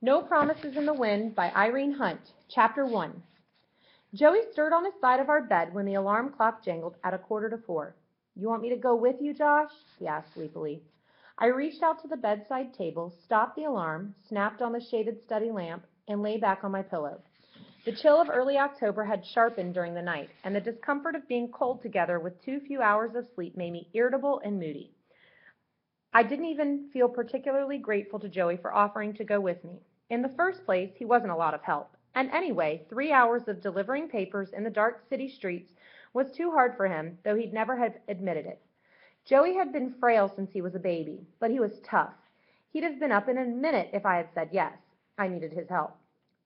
No Promises in the Wind by Irene Hunt, Chapter 1. Joey stirred on his side of our bed when the alarm clock jangled at 4:15. "You want me to go with you, Josh?" he asked sleepily. I reached out to the bedside table, stopped the alarm, snapped on the shaded study lamp, and lay back on my pillow. The chill of early October had sharpened during the night, and the discomfort of being cold together with too few hours of sleep made me irritable and moody. I didn't even feel particularly grateful to Joey for offering to go with me. In the first place, he wasn't a lot of help. And anyway, 3 hours of delivering papers in the dark city streets was too hard for him, though he'd never have admitted it. Joey had been frail since he was a baby, but he was tough. He'd have been up in a minute if I had said yes. I needed his help.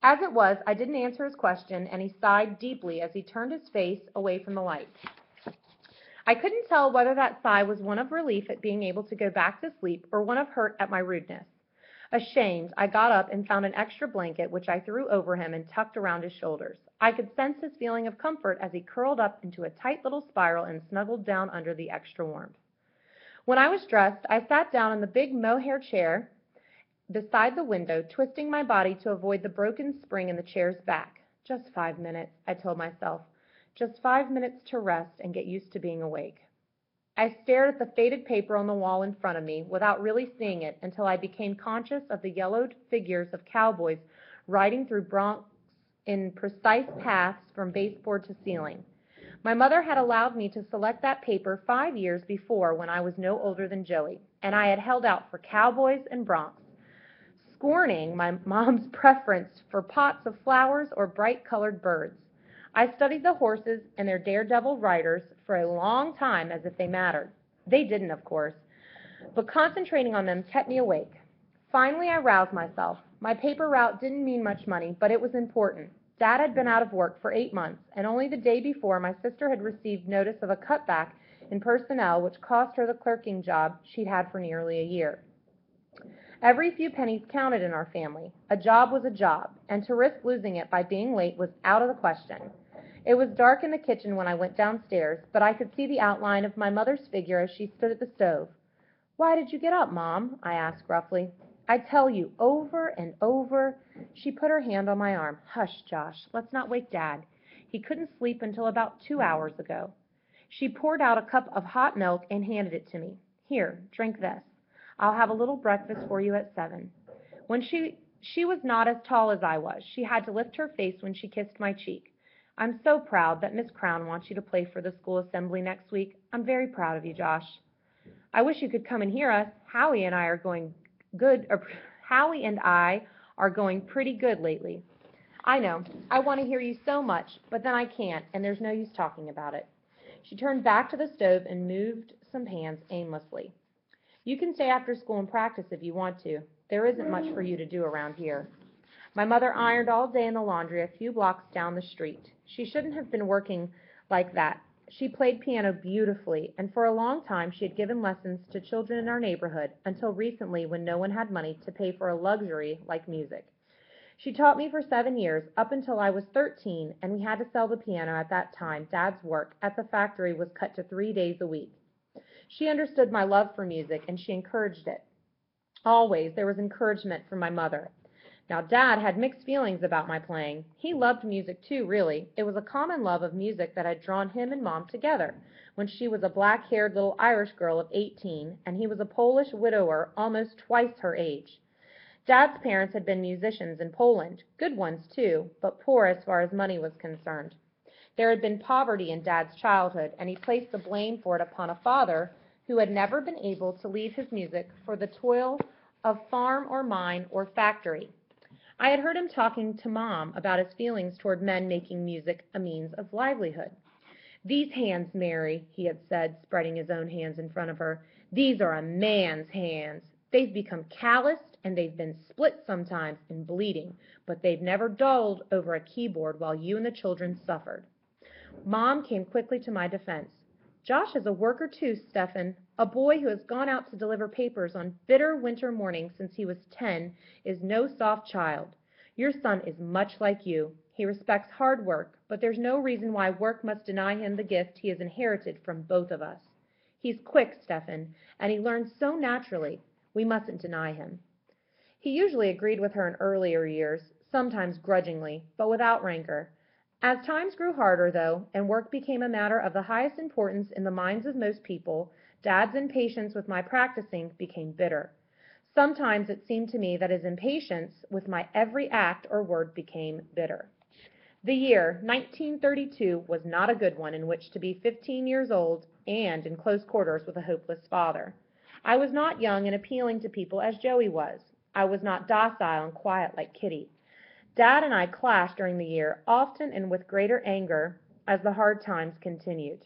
As it was, I didn't answer his question, and he sighed deeply as he turned his face away from the light. I couldn't tell whether that sigh was one of relief at being able to go back to sleep or one of hurt at my rudeness. Ashamed, I got up and found an extra blanket, which I threw over him and tucked around his shoulders. I could sense his feeling of comfort as he curled up into a tight little spiral and snuggled down under the extra warmth. When I was dressed, I sat down in the big mohair chair beside the window, twisting my body to avoid the broken spring in the chair's back. Just 5 minutes, I told myself. Just 5 minutes to rest and get used to being awake. I stared at the faded paper on the wall in front of me without really seeing it until I became conscious of the yellowed figures of cowboys riding through Bronx in precise paths from baseboard to ceiling. My mother had allowed me to select that paper 5 years before when I was no older than Joey, and I had held out for cowboys and Bronx, scorning my mom's preference for pots of flowers or bright-colored birds. I studied the horses and their daredevil riders for a long time as if they mattered. They didn't, of course, but concentrating on them kept me awake. Finally, I roused myself. My paper route didn't mean much money, but it was important. Dad had been out of work for 8 months, and only the day before my sister had received notice of a cutback in personnel which cost her the clerking job she'd had for nearly a year. Every few pennies counted in our family. A job was a job, and to risk losing it by being late was out of the question. It was dark in the kitchen when I went downstairs, but I could see the outline of my mother's figure as she stood at the stove. "Why did you get up, Mom?" I asked gruffly. "I tell you over and over." She put her hand on my arm. "Hush, Josh. Let's not wake Dad. He couldn't sleep until about 2 hours ago." She poured out a cup of hot milk and handed it to me. "Here, drink this. I'll have a little breakfast for you at 7. When she was not as tall as I was. She had to lift her face when she kissed my cheek. "I'm so proud that Miss Crown wants you to play for the school assembly next week. I'm very proud of you, Josh. I wish you could come and hear us. Howie and I are going pretty good lately." "I know. I want to hear you so much, but then I can't, and there's no use talking about it." She turned back to the stove and moved some pans aimlessly. "You can stay after school and practice if you want to. There isn't much for you to do around here." My mother ironed all day in the laundry a few blocks down the street. She shouldn't have been working like that. She played piano beautifully, and for a long time she had given lessons to children in our neighborhood, until recently when no one had money to pay for a luxury like music. She taught me for 7 years, up until I was 13, and we had to sell the piano at that time. Dad's work at the factory was cut to 3 days a week. She understood my love for music, and she encouraged it. Always there was encouragement from my mother. Now, Dad had mixed feelings about my playing. He loved music too, really. It was a common love of music that had drawn him and Mom together when she was a black-haired little Irish girl of 18, and he was a Polish widower almost twice her age. Dad's parents had been musicians in Poland, good ones too, but poor as far as money was concerned. There had been poverty in Dad's childhood, and he placed the blame for it upon a father who had never been able to leave his music for the toil of farm or mine or factory. I had heard him talking to Mom about his feelings toward men making music a means of livelihood. "These hands, Mary," he had said, spreading his own hands in front of her, "these are a man's hands. They've become calloused, and they've been split sometimes and bleeding, but they've never dulled over a keyboard while you and the children suffered." Mom came quickly to my defense. "Josh is a worker too, Stephen. A boy who has gone out to deliver papers on bitter winter mornings since he was 10 is no soft child. Your son is much like you. He respects hard work, but there's no reason why work must deny him the gift he has inherited from both of us. He's quick, Stephen, and he learns so naturally. We mustn't deny him." He usually agreed with her in earlier years, sometimes grudgingly, but without rancor. As times grew harder, though, and work became a matter of the highest importance in the minds of most people, Dad's impatience with my practicing became bitter. Sometimes it seemed to me that his impatience with my every act or word became bitter. The year 1932 was not a good one in which to be 15 years old and in close quarters with a hopeless father. I was not young and appealing to people as Joey was. I was not docile and quiet like Kitty. Dad and I clashed during the year, often and with greater anger as the hard times continued.